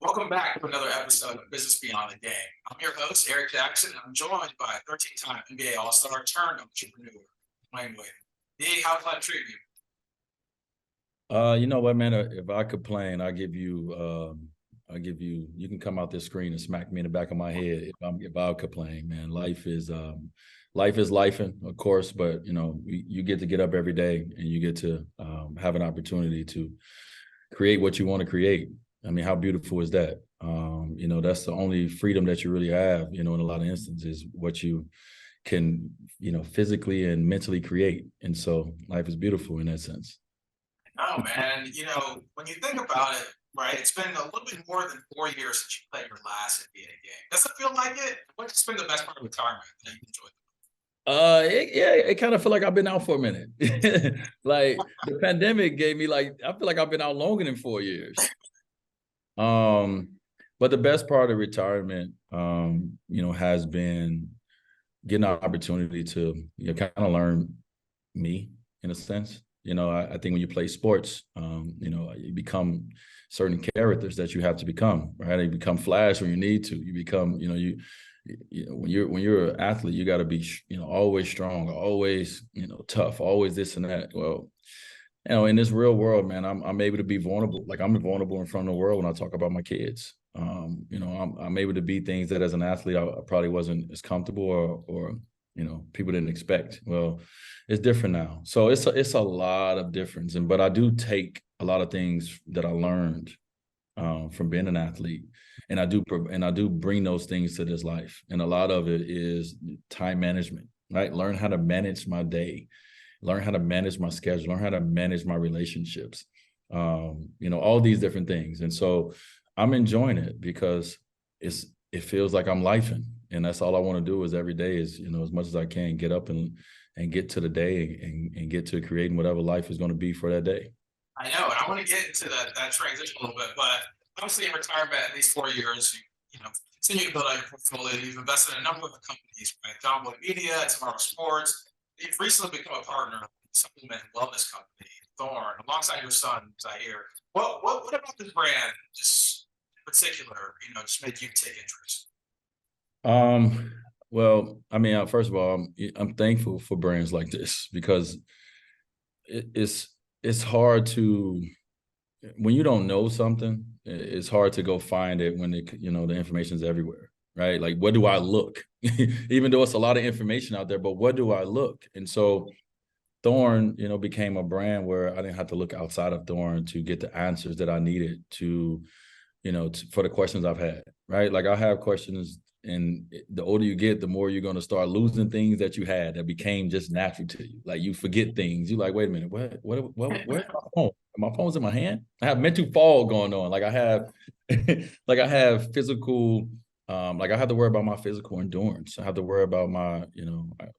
Welcome back to another episode of Business Beyond the Game. I'm your host, Eric Jackson, and I'm joined by 13-time NBA All-Star turned entrepreneur, Dwyane Wade. D, how's life treating you? You know what, man? If I complain, you can come out this screen and smack me in the back of my head if I complain, man. Life is lifing, of course, but you get to get up every day and you get to have an opportunity to create what you want to create. I mean, how beautiful is that? That's the only freedom that you really have, in a lot of instances, what you can, physically and mentally create. And so life is beautiful in that sense. Oh, man. When you think about it, right, it's been a little bit more than 4 years since you played your last NBA game. Does it feel like it? What's been the best part of retirement that you enjoyed? It kind of feel like I've been out for a minute. Like the pandemic gave me I feel like I've been out longer than 4 years. But the best part of retirement, has been getting an opportunity to, kind of learn me in a sense. I think when you play sports, you become certain characters that you have to become, right? You become Flash when you need to. You become, when you're an athlete, you got to be, always strong, always, tough, always this and that. Well, in this real world, man, I'm able to be vulnerable. Like I'm vulnerable in front of the world when I talk about my kids. I'm able to be things that as an athlete I probably wasn't as comfortable or people didn't expect. Well, it's different now. So it's a lot of difference. But I do take a lot of things that I learned from being an athlete, and I do bring those things to this life. And a lot of it is time management, right? Learn how to manage my day, learn how to manage my schedule, learn how to manage my relationships, all these different things. And so I'm enjoying it because it feels like I'm lifing. And that's all I want to do is every day is, as much as I can, get up and get to the day and get to creating whatever life is going to be for that day. I know, and I want to get into that transition a little bit, but obviously in retirement, at least 4 years, continue to build out your portfolio. You've invested in a number of companies, right? John Boy Media, Tomorrow Sports. You've recently become a partner of a supplement and wellness company, Thorne, alongside your son, Zaire. What about this brand, just in particular, just made you take interest? Well, I mean, first of all, I'm thankful for brands like this because it's hard to, when you don't know something, it's hard to go find it when the information is everywhere, right? Like, where do I look? Even though it's a lot of information out there, but where do I look? And so Thorne, became a brand where I didn't have to look outside of Thorne to get the answers that I needed to, for the questions I've had, right? Like I have questions, and the older you get, the more you're going to start losing things that you had that became just natural to you. Like you forget things. You're like, wait a minute, where's my phone? My phone's in my hand. I have mental fog going on. Like I have, like I have physical, like I have to worry about my physical endurance. I have to worry about my,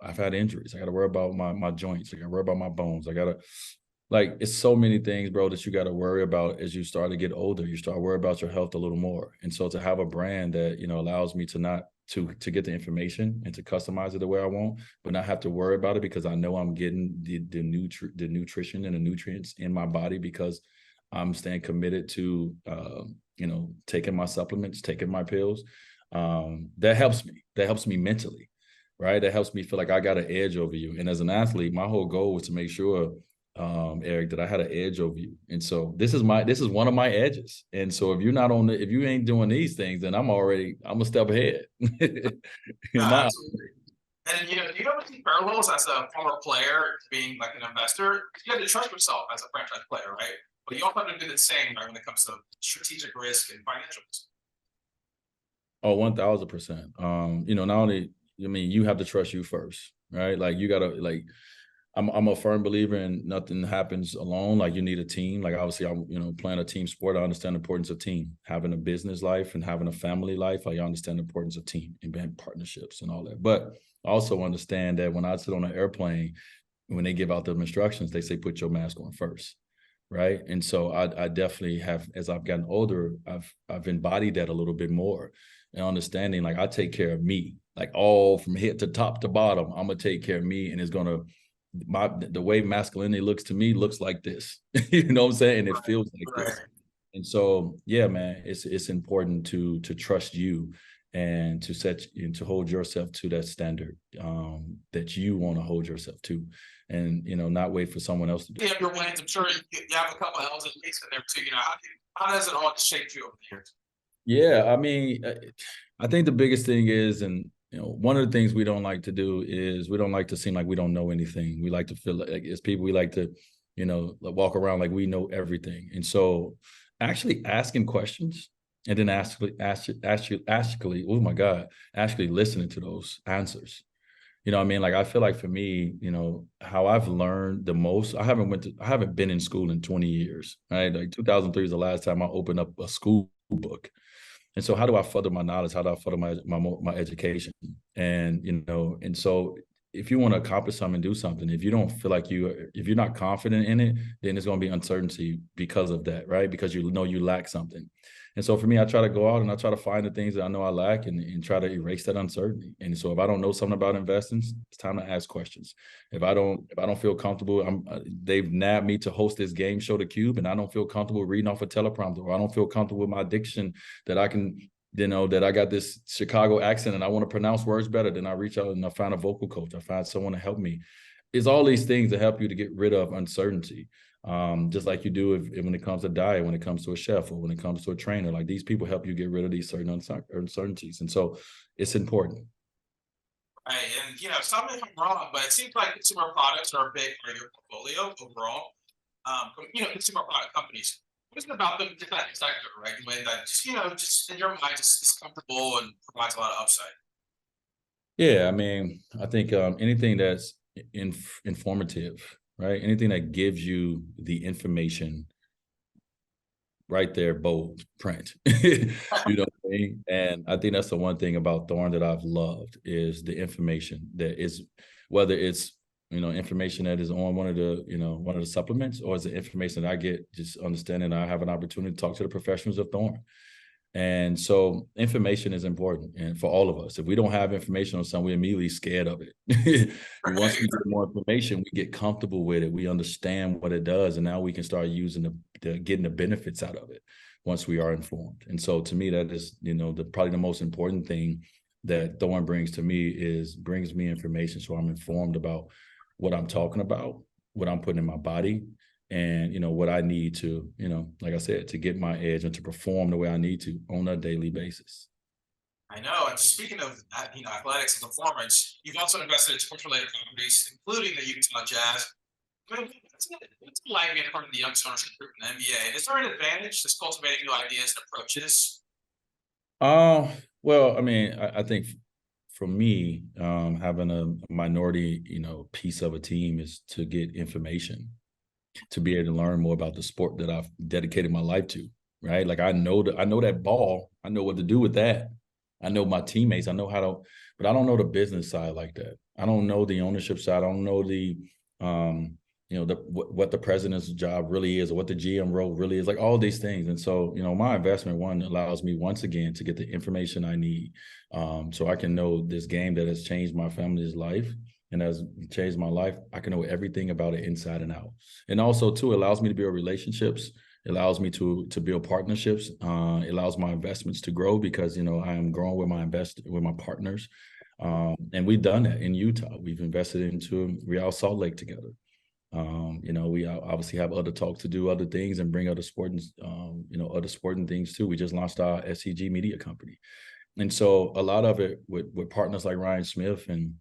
I've had injuries. I got to worry about my joints. I got to worry about my bones. I got to, like, it's so many things, bro, that you got to worry about as you start to get older. You start worrying about your health a little more. And so to have a brand that, allows me to not to get the information and to customize it the way I want, but not have to worry about it because I know I'm getting the nutrition and the nutrients in my body because I'm staying committed to, taking my supplements, taking my pills. That helps me. That helps me mentally, right? That helps me feel like I got an edge over you. And as an athlete, my whole goal was to make sure, Eric, that I had an edge over you. And so this is one of my edges. And so if you ain't doing these things, then I'm a step ahead. Absolutely. And do you ever see parallels as a former player to being like an investor? You have to trust yourself as a franchise player, right? But you also have to do the same, right, when it comes to strategic risk and financials. Oh, 1000%. Not only, you have to trust you first, right? Like you gotta I'm a firm believer in nothing happens alone. Like you need a team. Like obviously I'm, playing a team sport. I understand the importance of team, having a business life and having a family life. I understand the importance of team and being partnerships and all that. But I also understand that when I sit on an airplane, when they give out the instructions, they say, put your mask on first. Right. And so I definitely have, as I've gotten older, I've embodied that a little bit more and understanding, like I take care of me, like all from head to top to bottom. I'm going to take care of me, and it's going to, the way masculinity looks to me looks like this. You know what I'm saying? And it feels like this. And so, yeah, man, it's important to trust you and to set and to hold yourself to that standard that you want to hold yourself to, and not wait for someone else to do. You have your wins. I'm sure you have a couple of L's at least in there too. How does it all shape you over the years? Yeah, I mean, I think the biggest thing is, and one of the things we don't like to do is we don't like to seem like we don't know anything. We like to feel like as people, we like to, walk around like we know everything. And so, actually asking questions and then actually, oh my God, actually listening to those answers. You know what I mean? Like, I feel like for me, how I've learned the most, I haven't been in school in 20 years, right? Like 2003 is the last time I opened up a school book. And so how do I further my knowledge? How do I further my education? And, and so if you want to accomplish something, do something, if you don't feel like if you're not confident in it, then it's going to be uncertainty because of that, right? Because you know you lack something. And so for me, I try to go out and I try to find the things that I know I lack and try to erase that uncertainty. And so if I don't know something about investing, it's time to ask questions. If I don't feel comfortable, they've nabbed me to host this game show, The Cube, and I don't feel comfortable reading off a teleprompter, or I don't feel comfortable with my diction that I can, that I got this Chicago accent and I want to pronounce words better, then I reach out and I find a vocal coach. I find someone to help me. It's all these things that help you to get rid of uncertainty. Just like you do if when it comes to diet, when it comes to a chef, or when it comes to a trainer, like these people help you get rid of these certain uncertainties. And so it's important. Right. And tell me if I'm wrong, but it seems like consumer products are a big part of your portfolio overall. Consumer product companies. What is it about them that sector, right? When that just in your mind just comfortable and provides a lot of upside. Yeah, I mean, I think anything that's informative, right? Anything that gives you the information right there, bold print. What I mean? And I think that's the one thing about Thorne that I've loved is the information that is, whether it's information that is on one of the supplements, or is the information that I get just understanding I have an opportunity to talk to the professionals of Thorne. And so information is important, and for all of us, if we don't have information on something, we're immediately scared of it. And once we get more information, we get comfortable with it. We understand what it does, and now we can start using getting the benefits out of it once we are informed. And so, to me, that is probably the most important thing that Thorne brings to me brings me information, so I'm informed about what I'm talking about, what I'm putting in my body, and what I need to, like I said, to get my edge and to perform the way I need to on a daily basis. I know. And speaking of athletics and performance, you've also invested in sports related companies, including the Utah Jazz. I mean, what's it like being part of the young ownership group in the NBA? And is there an advantage to cultivating new ideas and approaches? Uh, well, I mean, I think for me, having a minority, piece of a team is to get information, to be able to learn more about the sport that I've dedicated my life to, right? Like I know that ball, I know what to do with that. I know my teammates, I know how to, but I don't know the business side like that. I don't know the ownership side. I don't know what the president's job really is, or what the GM role really is, like all these things. And so, my investment one allows me once again to get the information I need, so I can know this game that has changed my family's life and has changed my life. I can know everything about it inside and out. And also too, it allows me to build relationships. It allows me to build partnerships. It allows my investments to grow because, I am growing with my partners. And we've done that in Utah. We've invested into Real Salt Lake together. We obviously have other talks to do other things and bring other sporting things too. We just launched our SCG media company. And so a lot of it with partners like Ryan Smith and,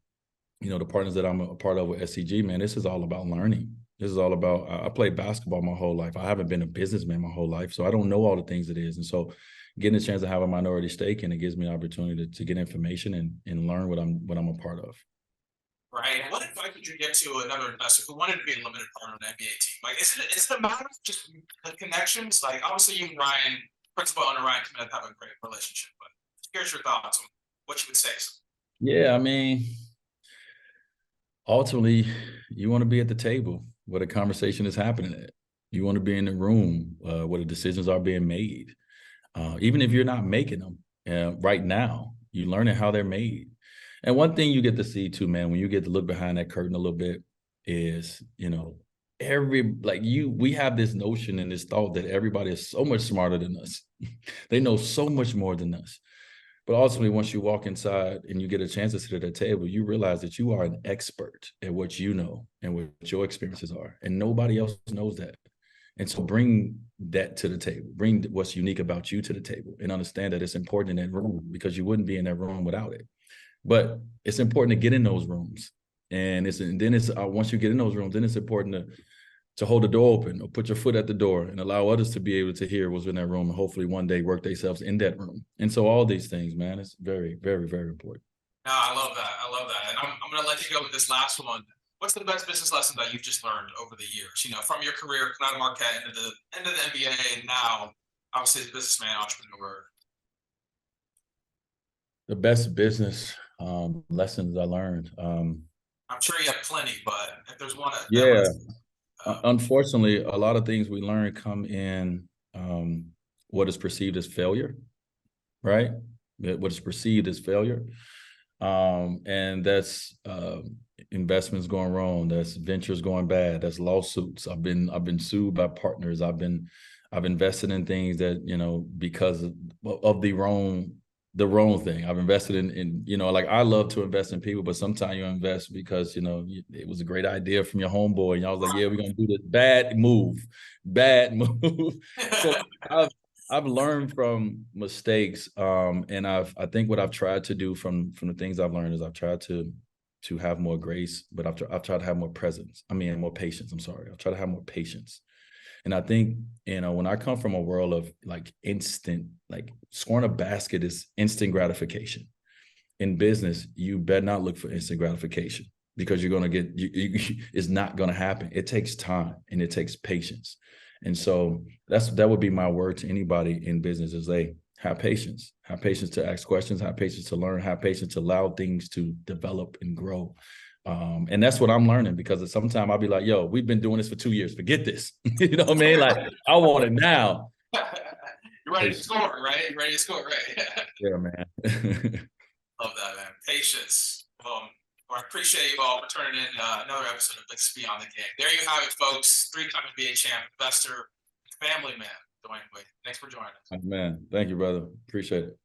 the partners that I'm a part of with SCG, man, this is all about learning. This is all about, I played basketball my whole life. I haven't been a businessman my whole life, so I don't know all the things it is. And so getting a chance to have a minority stake, and it gives me an opportunity to get information and learn what I'm a part of. Right. And what advice would you give to another investor who wanted to be a limited partner in an NBA team? Like, is it a matter of just the connections? Like, obviously, you and Ryan, principal owner Ryan, have a great relationship. But here's your thoughts on what you would say. Yeah, I mean, ultimately, you want to be at the table where the conversation is happening at. You want to be in the room where the decisions are being made. Even if you're not making them right now, you're learning how they're made. And one thing you get to see too, man, when you get to look behind that curtain a little bit is, we have this notion and this thought that everybody is so much smarter than us. They know so much more than us. But ultimately, once you walk inside and you get a chance to sit at a table, you realize that you are an expert at what you know and what your experiences are. And nobody else knows that. And so bring that to the table. Bring what's unique about you to the table and understand that it's important in that room, because you wouldn't be in that room without it. But it's important to get in those rooms. And once you get in those rooms, then it's important to hold the door open or put your foot at the door and allow others to be able to hear what's in that room and hopefully one day work themselves in that room. And so all these things, man, it's very, very, very important. No, I love that. I love that. And I'm going to let you go with this last one. What's the best business lesson that you've just learned over the years? You know, from your career, coming out of Marquette into the end of the NBA, and now obviously as a businessman, entrepreneur. The best business lessons I learned. I'm sure you have plenty, but if there's one, Yeah. Unfortunately, a lot of things we learn come in what is perceived as failure, right? What is perceived as failure. And that's investments going wrong, that's ventures going bad, that's lawsuits. I've been sued by partners. I've invested in things that, you know, because of the wrong thing. I've invested in, you know, like I love to invest in people, but sometimes you invest because, you know, it was a great idea from your homeboy and y'all was like, yeah, we're going to do this. Bad move. So I've learned from mistakes. And I think what I've tried to do from the things I've learned is I've tried to have more grace, but I've tried to have more more patience. I'm sorry. I've tried to have more patience. And I think, you know, when I come from a world of like instant, like scoring a basket is instant gratification. In business, you better not look for instant gratification, because you're going to get, it's not going to happen. It takes time and it takes patience. And so that would be my word to anybody in business is have patience to ask questions, have patience to learn, have patience to allow things to develop and grow. And that's what I'm learning, because sometimes I'll be like, yo, we've been doing this for 2 years. Forget this. You know what I mean? Like, I want it now. You're ready to score, right? You're ready to score, right? Yeah, man. Love that, man. Patience. Well, I appreciate you all for turning in another episode of Let's Beyond the Game. There you have it, folks. 3-time NBA champ, investor, family man, Dwyane Wade. Thanks for joining us. Man, thank you, brother. Appreciate it.